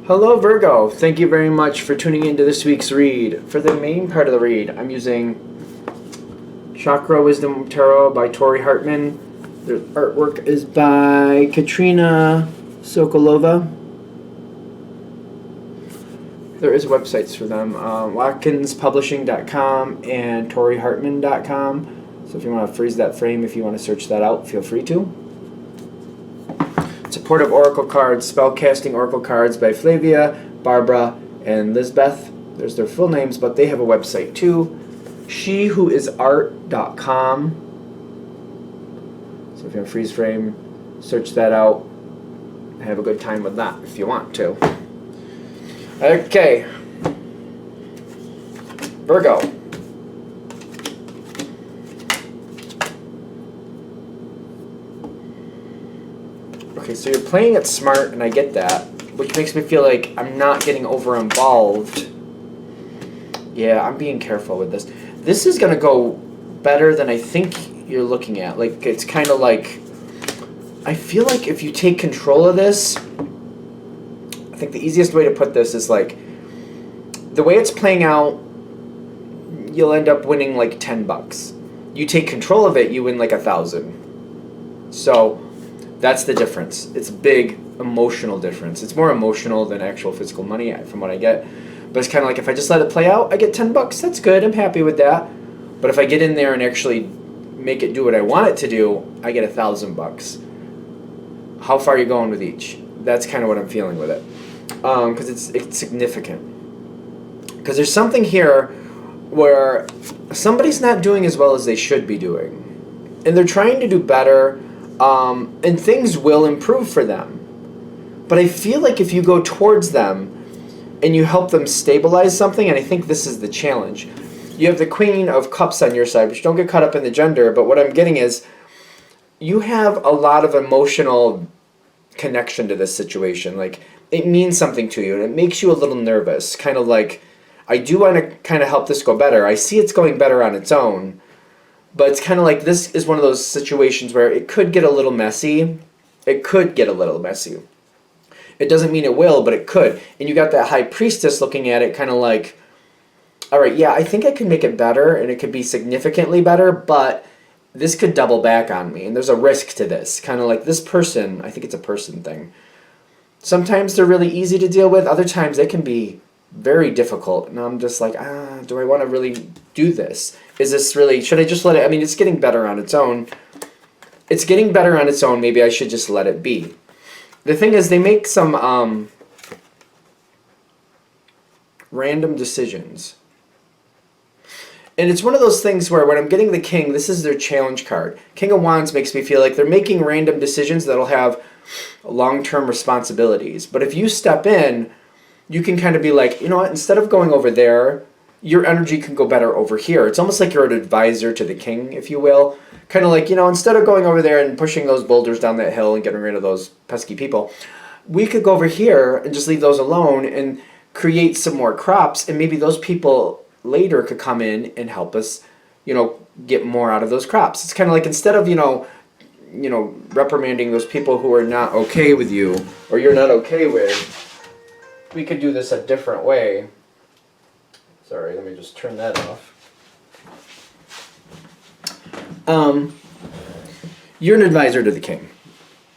Hello, Virgo. Thank you very much for tuning into this week's read. For the main part of the read, I'm using Chakra Wisdom Tarot by Tori Hartman. The artwork is by Katrina Sokolova. There is websites for them, WatkinsPublishing.com and ToriHartman.com. So if you want to freeze that frame, if you want to search that out, feel free to. Supportive Oracle cards, Spellcasting Oracle cards by Flavia, Barbara, and Lisbeth. There's their full names, but they have a website too. SheWhoIsArt.com. So if you have a freeze frame, search that out. Have a good time with that if you want to. Okay. Virgo. Okay, so you're playing it smart, and I get that, which makes me feel like I'm not getting over-involved. Yeah, I'm being careful with this. This is going to go better than I think you're looking at. Like, it's kind of like, I feel like if you take control of this, I think the easiest way to put this is like, the way it's playing out, you'll end up winning like $10. You take control of it, you win like 1,000. So that's the difference. It's a big emotional difference. It's more emotional than actual physical money from what I get. But it's kind of like if I just let it play out, I get $10. That's good. I'm happy with that. But if I get in there and actually make it do what I want it to do, I get $1,000. How far are you going with each? That's kind of what I'm feeling with it. Because it's significant. Because there's something here where somebody's not doing as well as they should be doing. And they're trying to do better. And things will improve for them. But I feel like if you go towards them and you help them stabilize something, and I think this is the challenge. You have the Queen of Cups on your side, which don't get caught up in the gender, but what I'm getting is you have a lot of emotional connection to this situation. Like, it means something to you, and it makes you a little nervous. Kind of like, I do want to kind of help this go better. I see it's going better on its own. But it's kind of like this is one of those situations where it could get a little messy. It could get a little messy. It doesn't mean it will, but it could. And you got that High Priestess looking at it kind of like, all right, yeah, I think I can make it better, and it could be significantly better, but this could double back on me, and there's a risk to this. Kind of like this person, I think it's a person thing. Sometimes they're really easy to deal with. Other times they can be very difficult, and I'm just like, do I want to really do this? Is this really, should I just let it, I mean, it's getting better on its own. It's getting better on its own, maybe I should just let it be. The thing is, they make some random decisions. And it's one of those things where when I'm getting the King, this is their challenge card. King of Wands makes me feel like they're making random decisions that'll have long-term responsibilities. But if you step in, you can kind of be like, you know what, instead of going over there, your energy can go better over here. It's almost like you're an advisor to the king, if you will. Kind of like, you know, instead of going over there and pushing those boulders down that hill and getting rid of those pesky people, we could go over here and just leave those alone and create some more crops, and maybe those people later could come in and help us, you know, get more out of those crops. It's kind of like instead of, you know, reprimanding those people who are not okay with you or you're not okay with, we could do this a different way. Sorry, let me just turn that off. You're an advisor to the king.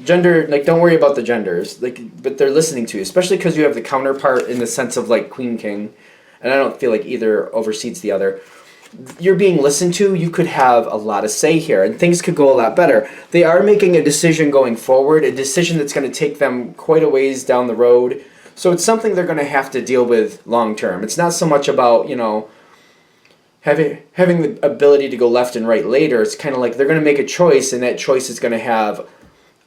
Gender, like, don't worry about the genders, like, but they're listening to you, especially because you have the counterpart in the sense of like Queen King, and I don't feel like either oversees the other. You're being listened to. You could have a lot of say here, and things could go a lot better. They are making a decision going forward, a decision that's going to take them quite a ways down the road. So it's something they're going to have to deal with long term. It's not so much about, you know, having the ability to go left and right later. It's kind of like they're going to make a choice, and that choice is going to have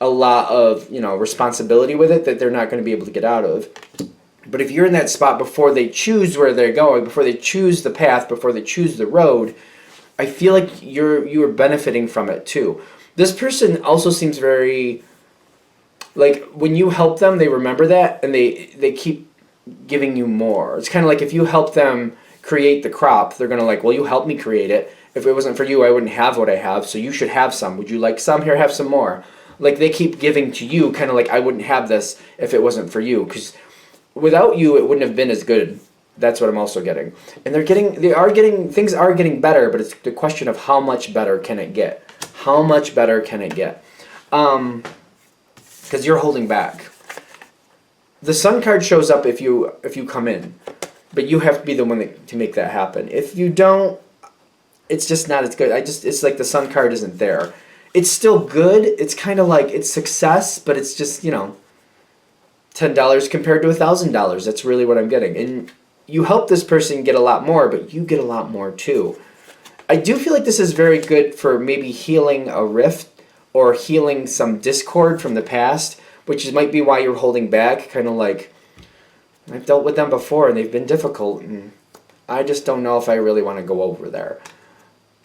a lot of, you know, responsibility with it that they're not going to be able to get out of. But if you're in that spot before they choose where they're going, before they choose the path, before they choose the road, I feel like you are benefiting from it too. This person also seems very, like, when you help them, they remember that, and they keep giving you more. It's kind of like if you help them create the crop, they're going to like, well, you helped me create it. If it wasn't for you, I wouldn't have what I have, so you should have some. Would you like some? Here, have some more. Like, they keep giving to you, kind of like, I wouldn't have this if it wasn't for you, because without you, it wouldn't have been as good. That's what I'm also getting. And things are getting better, but it's the question of how much better can it get? How much better can it get? Because you're holding back. The Sun card shows up if you come in, but you have to be the one to make that happen. If you don't, it's just not as good. It's like the Sun card isn't there. It's still good. It's kind of like it's success, but it's just, $10 compared to $1,000. That's really what I'm getting. And you help this person get a lot more, but you get a lot more too. I do feel like this is very good for maybe healing a rift or healing some discord from the past, which might be why you're holding back. Kind of like, I've dealt with them before and they've been difficult, and I just don't know if I really want to go over there.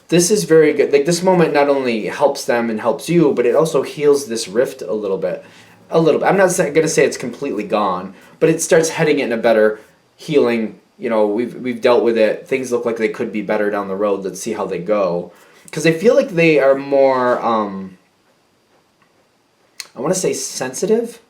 This is very good. Like, this moment not only helps them and helps you, but it also heals this rift a little bit. I'm not going to say it's completely gone, but it starts heading in a better healing. We've dealt with it. Things look like they could be better down the road. Let's see how they go. Because I feel like they are more, I want to say sensitive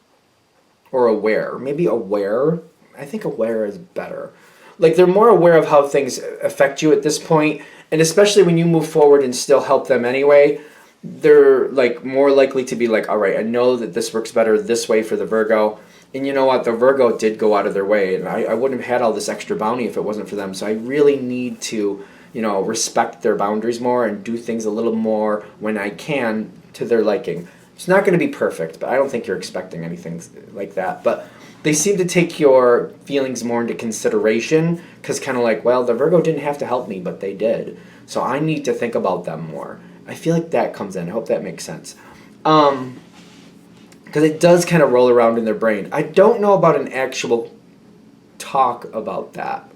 or aware. Maybe aware. I think aware is better. Like, they're more aware of how things affect you at this point, and especially when you move forward and still help them anyway, they're like more likely to be like, all right, I know that this works better this way for the Virgo. And you know what? The Virgo did go out of their way, and I wouldn't have had all this extra bounty if it wasn't for them. So I really need to, respect their boundaries more and do things a little more when I can to their liking. It's not going to be perfect, but I don't think you're expecting anything like that. But they seem to take your feelings more into consideration, because kind of like, well, the Virgo didn't have to help me, but they did. So I need to think about them more. I feel like that comes in. I hope that makes sense. Because it does kind of roll around in their brain. I don't know about an actual talk about that.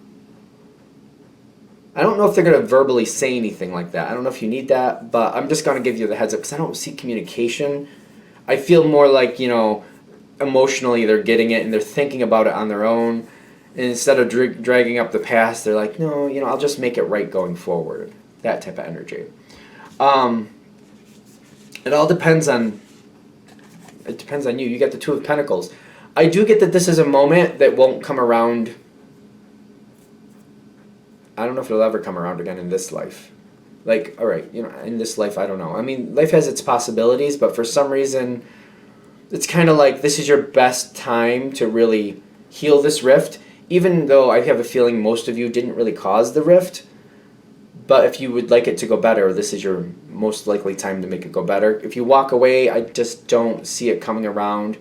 I don't know if they're going to verbally say anything like that. I don't know if you need that, but I'm just going to give you the heads up because I don't see communication. I feel more like, emotionally they're getting it and they're thinking about it on their own. And instead of dragging up the past, they're like, no, I'll just make it right going forward. That type of energy. It all depends on... It depends on you. You get the Two of Pentacles. I do get that this is a moment that won't come around. I don't know if it'll ever come around again in this life. Like, all right, in this life, I don't know. I mean, life has its possibilities, but for some reason, it's kind of like this is your best time to really heal this rift, even though I have a feeling most of you didn't really cause the rift. But if you would like it to go better, this is your most likely time to make it go better. If you walk away, I just don't see it coming around.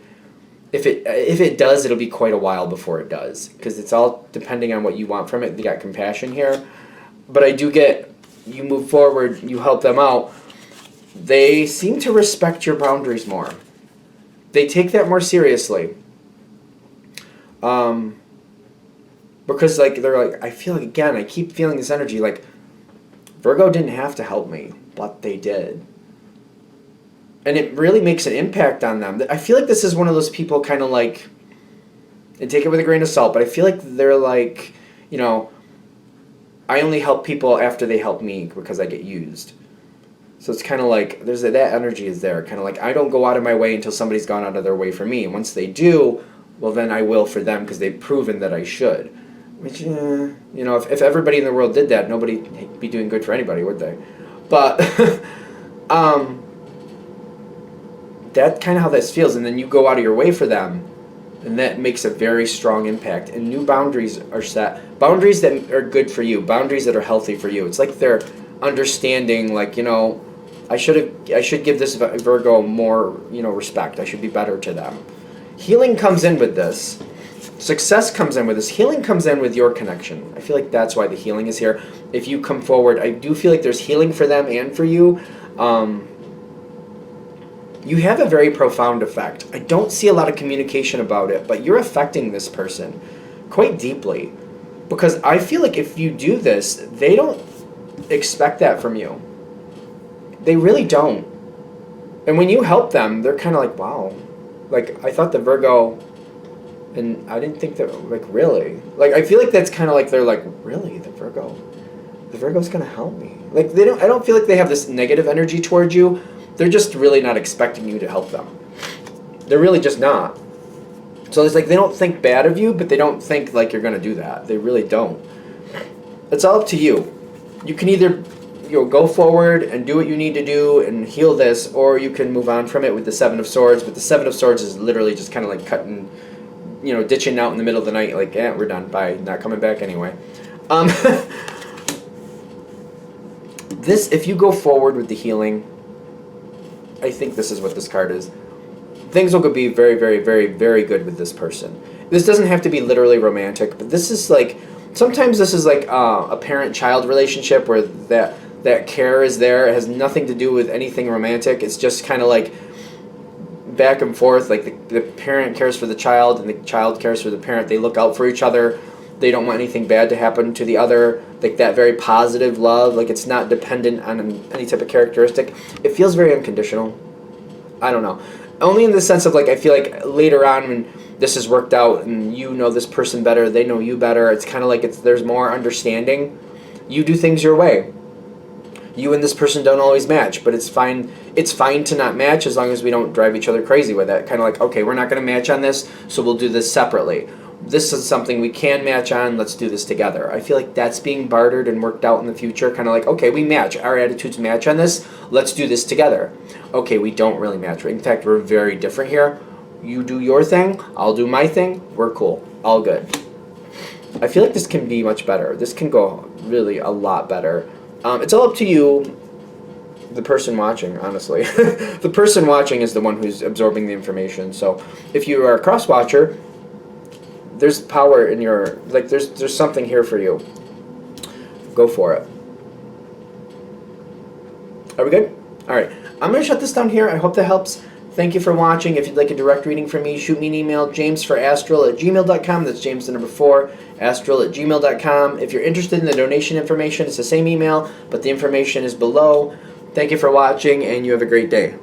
If it does, it'll be quite a while before it does, because it's all depending on what you want from it. You got compassion here. But I do get, you move forward, you help them out. They seem to respect your boundaries more. They take that more seriously. Because, like, they're like, I feel like, again, I keep feeling this energy, like, Virgo didn't have to help me, but they did. And it really makes an impact on them. I feel like this is one of those people kind of like, and take it with a grain of salt, but I feel like they're like, I only help people after they help me because I get used. So it's kind of like, that energy is there. Kind of like, I don't go out of my way until somebody's gone out of their way for me. And once they do, well, then I will for them because they've proven that I should. Which, if everybody in the world did that, nobody'd be doing good for anybody, would they? But, that's kind of how this feels. And then you go out of your way for them, and that makes a very strong impact. And new boundaries are set. Boundaries that are good for you. Boundaries that are healthy for you. It's like they're understanding, like, I should give this Virgo more, respect. I should be better to them. Healing comes in with this. Success comes in with this. Healing comes in with your connection. I feel like that's why the healing is here. If you come forward, I do feel like there's healing for them and for you. You have a very profound effect. I don't see a lot of communication about it, but you're affecting this person quite deeply. Because I feel like if you do this, they don't expect that from you. They really don't. And when you help them, they're kind of like, wow. Like, I thought the Virgo... And I didn't think that, like, really. Like, I feel like that's kind of like, they're like, really, the Virgo's going to help me. Like, I don't feel like they have this negative energy towards you. They're just really not expecting you to help them. They're really just not. So it's like they don't think bad of you, but they don't think like you're going to do that. They really don't. It's all up to you. You can either go forward and do what you need to do and heal this, or you can move on from it with the Seven of Swords. But the Seven of Swords is literally just kind of like cutting, ditching out in the middle of the night, like, yeah, we're done, bye, not coming back anyway. This, if you go forward with the healing, I think this is what this card is. Things will be very, very, very, very good with this person. This doesn't have to be literally romantic, but this is like, sometimes this is like a parent-child relationship where that care is there. It has nothing to do with anything romantic. It's just kind of like back and forth. Like the parent cares for the child and the child cares for the parent. They look out for each other. They don't want anything bad to happen to the other. Like that very positive love. Like it's not dependent on any type of characteristic. It feels very unconditional. I don't know. Only in the sense of like, I feel like later on when this has worked out and you know this person better, they know you better, it's kind of like there's more understanding. You do things your way. You and this person don't always match, but it's fine. It's fine to not match as long as we don't drive each other crazy with it. Kind of like, okay, we're not going to match on this, so we'll do this separately. This is something we can match on, let's do this together. I feel like that's being bartered and worked out in the future. Kind of like, okay, we match. Our attitudes match on this. Let's do this together. Okay, we don't really match. In fact, we're very different here. You do your thing, I'll do my thing. We're cool. All good. I feel like this can be much better. This can go really a lot better. It's all up to you, the person watching, honestly. The person watching is the one who's absorbing the information. So if you are a cross-watcher, there's power in your, like, there's something here for you. Go for it. Are we good? All right. I'm going to shut this down here. I hope that helps. Thank you for watching. If you'd like a direct reading from me, shoot me an email, jamesforastral@gmail.com. That's James the number 4, astral@gmail.com. If you're interested in the donation information, it's the same email, but the information is below. Thank you for watching, and you have a great day.